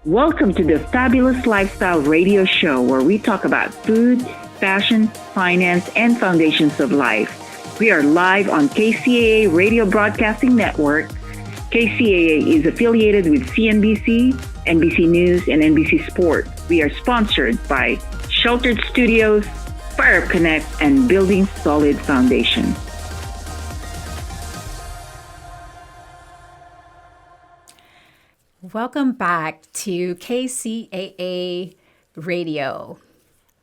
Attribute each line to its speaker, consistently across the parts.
Speaker 1: Welcome to the Fabulous Lifestyle Radio Show, where we talk about food, fashion, finance, and foundations of life. We are live on KCAA Radio Broadcasting Network. KCAA is affiliated with CNBC, NBC News, and NBC Sport. We are sponsored by Sheltered Studios, Fire Connect, and Building Solid Foundation.
Speaker 2: Welcome back to KCAA Radio.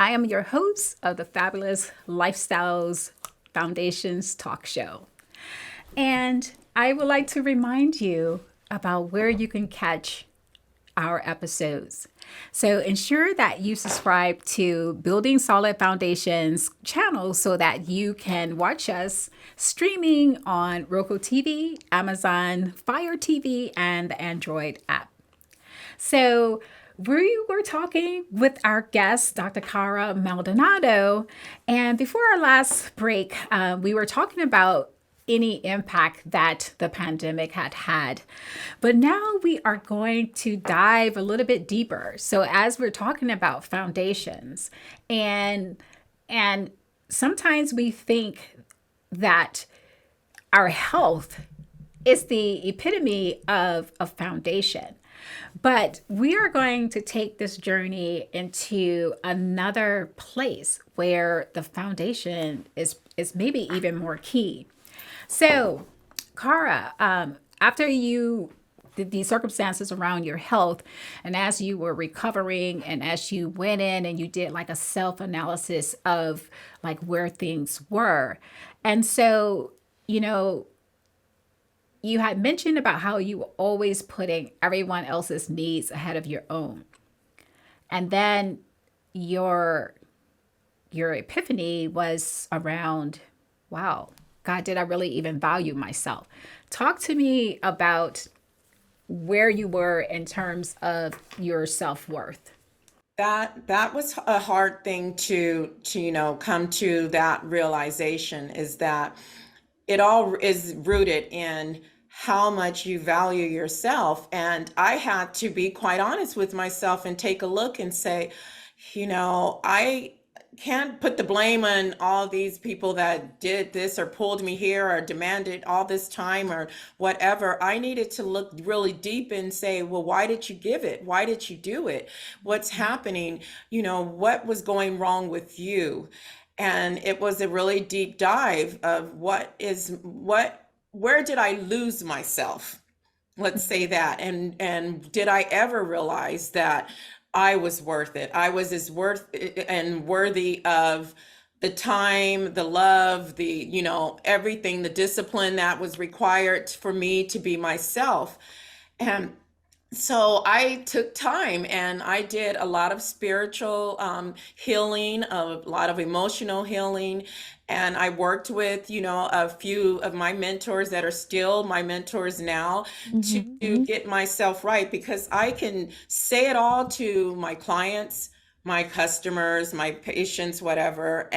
Speaker 2: I am your host of the Fabulous Lifestyles Foundations talk show. And I would like to remind you about where you can catch our episodes. So ensure that you subscribe to Building Solid Foundations channel so that you can watch us streaming on Roku TV, Amazon Fire TV, and the Android app. So we were talking with our guest, Dr. Cara Maldonado, and before our last break, we were talking about any impact that the pandemic had. But now we are going to dive a little bit deeper. So as we're talking about foundations, and sometimes we think that our health is the epitome of a foundation. But we are going to take this journey into another place where the foundation is maybe even more key. So, Cara, after you did the circumstances around your health, and as you were recovering, and as you went in and you did like a self-analysis of like where things were, and so, you had mentioned about how you were always putting everyone else's needs ahead of your own, and then your epiphany was around, wow, God, did I really even value myself? Talk to me about where you were in terms of your self-worth.
Speaker 3: That was a hard thing to come to that realization, is that it all is rooted in how much you value yourself. And I had to be quite honest with myself and take a look and say, I can't put the blame on all these people that did this or pulled me here or demanded all this time or whatever. I needed to look really deep and say, well, why did you give it? Why did you do it? What's happening? What was going wrong with you? And it was a really deep dive of where did I lose myself? Let's say that. And did I ever realize that I was worth it? I was as worth and worthy of the time, the love, everything, the discipline that was required for me to be myself. And so I took time and I did a lot of spiritual healing, a lot of emotional healing. And I worked with, a few of my mentors that are still my mentors now to get myself right, because I can say it all to my clients, my customers, my patients, whatever.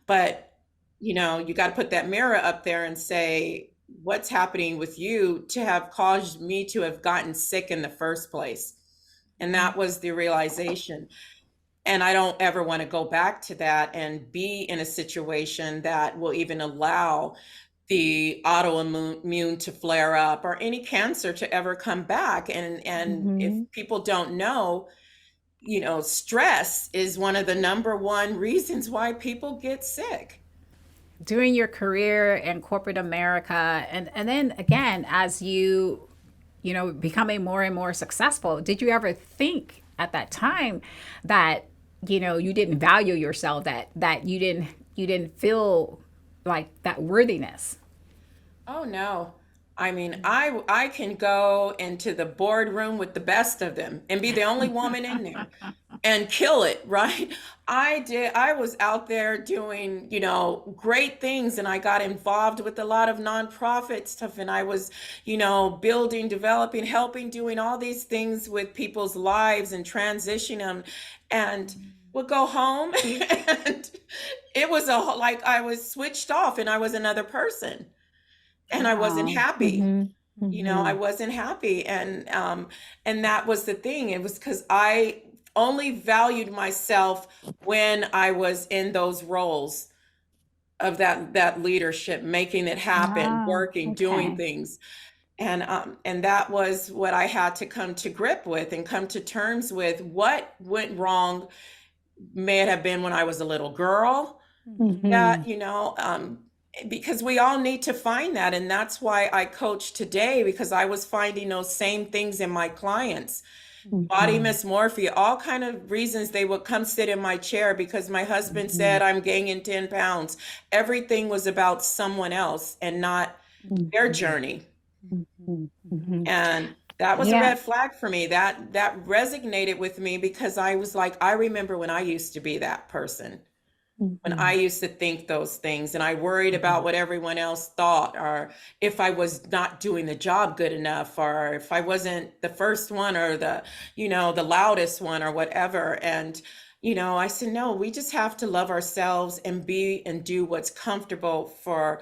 Speaker 3: But you got to put that mirror up there and say, what's happening with you to have caused me to have gotten sick in the first place? And that was the realization. And I don't ever want to go back to that and be in a situation that will even allow the autoimmune to flare up or any cancer to ever come back. And if people don't know, stress is one of the number one reasons why people get sick.
Speaker 2: During your career in corporate America, and then again, as you becoming more and more successful, did you ever think at that time that you didn't value yourself, that you didn't feel like that worthiness?
Speaker 3: Oh no. I mean, I can go into the boardroom with the best of them and be the only woman in there and kill it, right? I was out there doing, great things, and I got involved with a lot of nonprofit stuff, and I was, building, developing, helping, doing all these things with people's lives and transitioning them, and would go home and it was like I was switched off and I was another person. And I wasn't happy. You know, I wasn't happy. And that was the thing. It was because I only valued myself when I was in those roles of that leadership, making it happen,
Speaker 2: Ah,
Speaker 3: working, doing
Speaker 2: okay.
Speaker 3: things. And that was what I had to come to grip with and come to terms with. What went wrong may it have been when I was a little girl, that, because we all need to find that. And that's why I coach today, because I was finding those same things in my clients. Body dysmorphia, all kind of reasons they would come sit in my chair because my husband said I'm gaining 10 pounds. Everything was about someone else and not their journey. And that was a
Speaker 2: Yeah.
Speaker 3: red flag for me. That resonated with me because I was like, I remember when I used to be that person, when I used to think those things, and I worried about what everyone else thought, or if I was not doing the job good enough, or if I wasn't the first one or the loudest one or whatever. And, I said, no, we just have to love ourselves and be and do what's comfortable for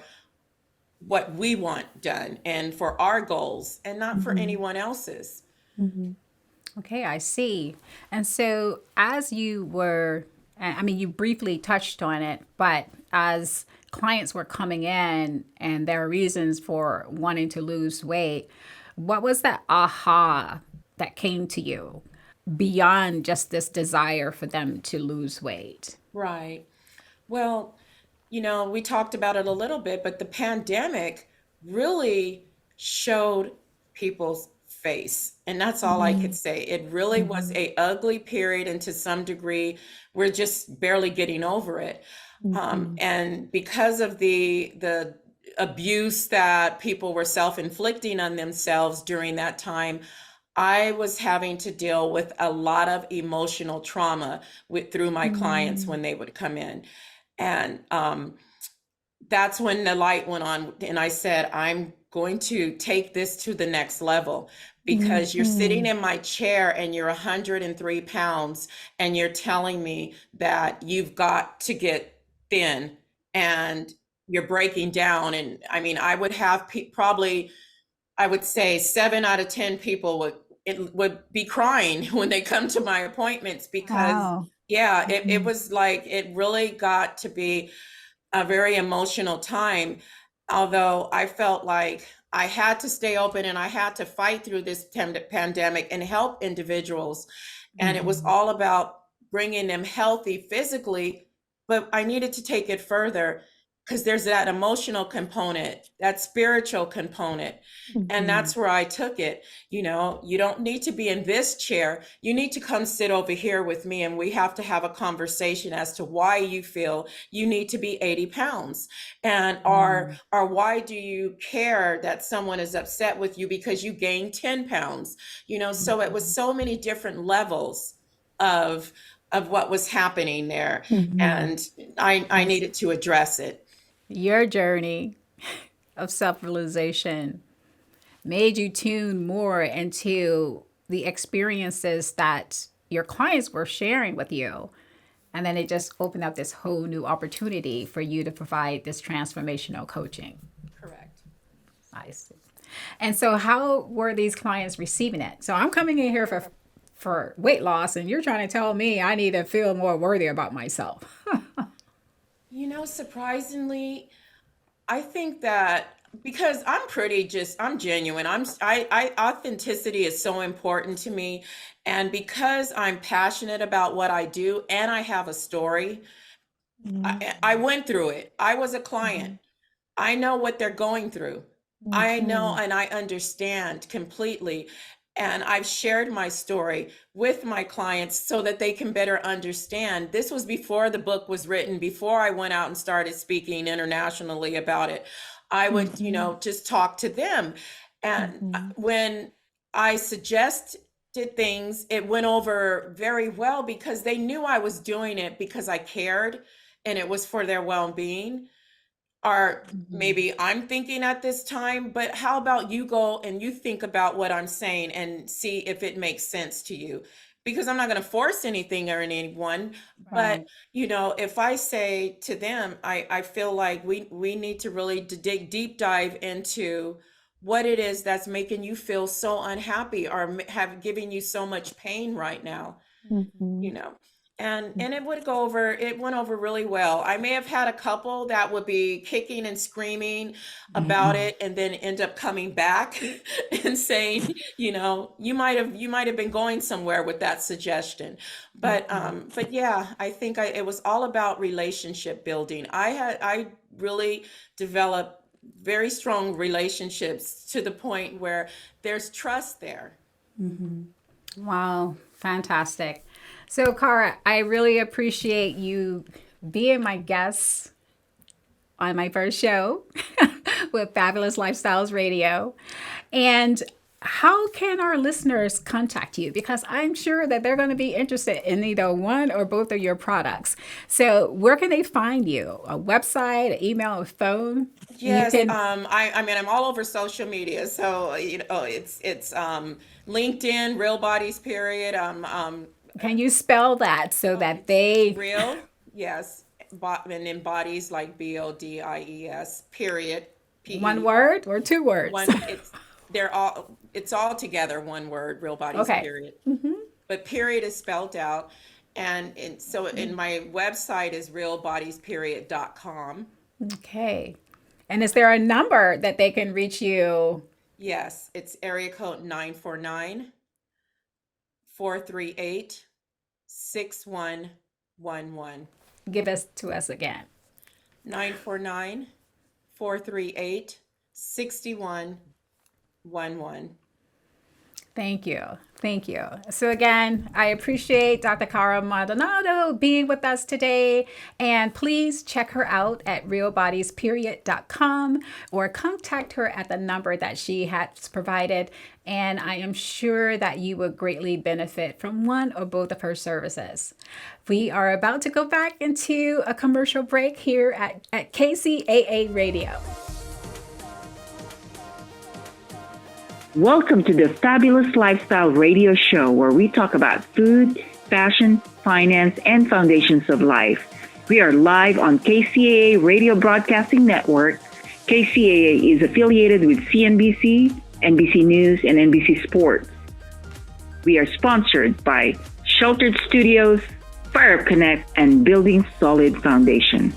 Speaker 3: what we want done and for our goals and not for anyone else's.
Speaker 2: Okay, I see. And so, as you were, I mean, you briefly touched on it, but as clients were coming in and there are reasons for wanting to lose weight, what was that aha that came to you beyond just this desire for them to lose weight?
Speaker 3: Right. Well, we talked about it a little bit, but the pandemic really showed people's face. And that's all I could say. It really was a ugly period, and to some degree, we're just barely getting over it. And because of the abuse that people were self-inflicting on themselves during that time, I was having to deal with a lot of emotional trauma through my clients when they would come in. And that's when the light went on. And I said, I'm going to take this to the next level, because you're sitting in my chair and you're 103 pounds and you're telling me that you've got to get thin and you're breaking down. And I mean, I would have probably, I would say 7 out of 10 people would be crying when they come to my appointments, because
Speaker 2: Wow.
Speaker 3: yeah, it was like, it really got to be a very emotional time. Although I felt like I had to stay open and I had to fight through this pandemic and help individuals. And it was all about bringing them healthy physically, but I needed to take it further, because there's that emotional component, that spiritual component. And that's where I took it. You don't need to be in this chair. You need to come sit over here with me, and we have to have a conversation as to why you feel you need to be 80 pounds. And or why do you care that someone is upset with you because you gained 10 pounds? So it was so many different levels of what was happening there. And I needed to address it.
Speaker 2: Your journey of self realization made you tune more into the experiences that your clients were sharing with you. And then it just opened up this whole new opportunity for you to provide this transformational coaching.
Speaker 3: Correct.
Speaker 2: I see. And so, how were these clients receiving it? So, I'm coming in here for weight loss, and you're trying to tell me I need to feel more worthy about myself.
Speaker 3: Surprisingly, I think that because I'm genuine. Authenticity is so important to me. And because I'm passionate about what I do and I have a story, I went through it. I was a client. I know what they're going through. I know and I understand completely. And I've shared my story with my clients so that they can better understand. This was before the book was written, before I went out and started speaking internationally about it. I would, just talk to them. And when I suggested things, it went over very well, because they knew I was doing it because I cared and it was for their well-being. Or maybe I'm thinking at this time, but how about you go and you think about what I'm saying and see if it makes sense to you? Because I'm not going to force anything or anyone. But,
Speaker 2: Right.
Speaker 3: if I say to them, I feel like we need to really dig deep dive into what it is that's making you feel so unhappy or have given you so much pain right now, you know. And it went over really well. I may have had a couple that would be kicking and screaming about it and then end up coming back and saying, you know, you might have been going somewhere with that suggestion. But yeah, I think it was all about relationship building. I really developed very strong relationships to the point where there's trust there.
Speaker 2: Wow, fantastic. So, Cara, I really appreciate you being my guest on my first show with Fabulous Lifestyles Radio. And how can our listeners contact you? Because I'm sure that they're going to be interested in either one or both of your products. So where can they find you? A website, an email, a phone?
Speaker 3: Yes, I mean, I'm all over social media. So, you know, it's LinkedIn, Real Bodies, period.
Speaker 2: Can you spell that so that they...
Speaker 3: Real, yes, and then bodies like BODIES, period. P-E.
Speaker 2: One word or two words?
Speaker 3: It's all together, one word, Real Bodies, period. But period is spelled out. And so in my website is realbodiesperiod.com.
Speaker 2: Okay. And is there a number that they can reach you?
Speaker 3: Yes, it's area code 949-438-6111.
Speaker 2: Give us to us again.
Speaker 3: 949-438-6111.
Speaker 2: Thank you. Thank you. So again, I appreciate Dr. Cara Maldonado being with us today. And please check her out at realbodiesperiod.com or contact her at the number that she has provided. And I am sure that you will greatly benefit from one or both of her services. We are about to go back into a commercial break here at KCAA Radio.
Speaker 1: Welcome to the Fabulous Lifestyle Radio Show, where we talk about food, fashion, finance, and foundations of life. We are live on KCAA Radio Broadcasting Network. KCAA is affiliated with CNBC, NBC News, and NBC Sports. We are sponsored by Sheltered Studios, Fire Up Connect, and Building Solid Foundation.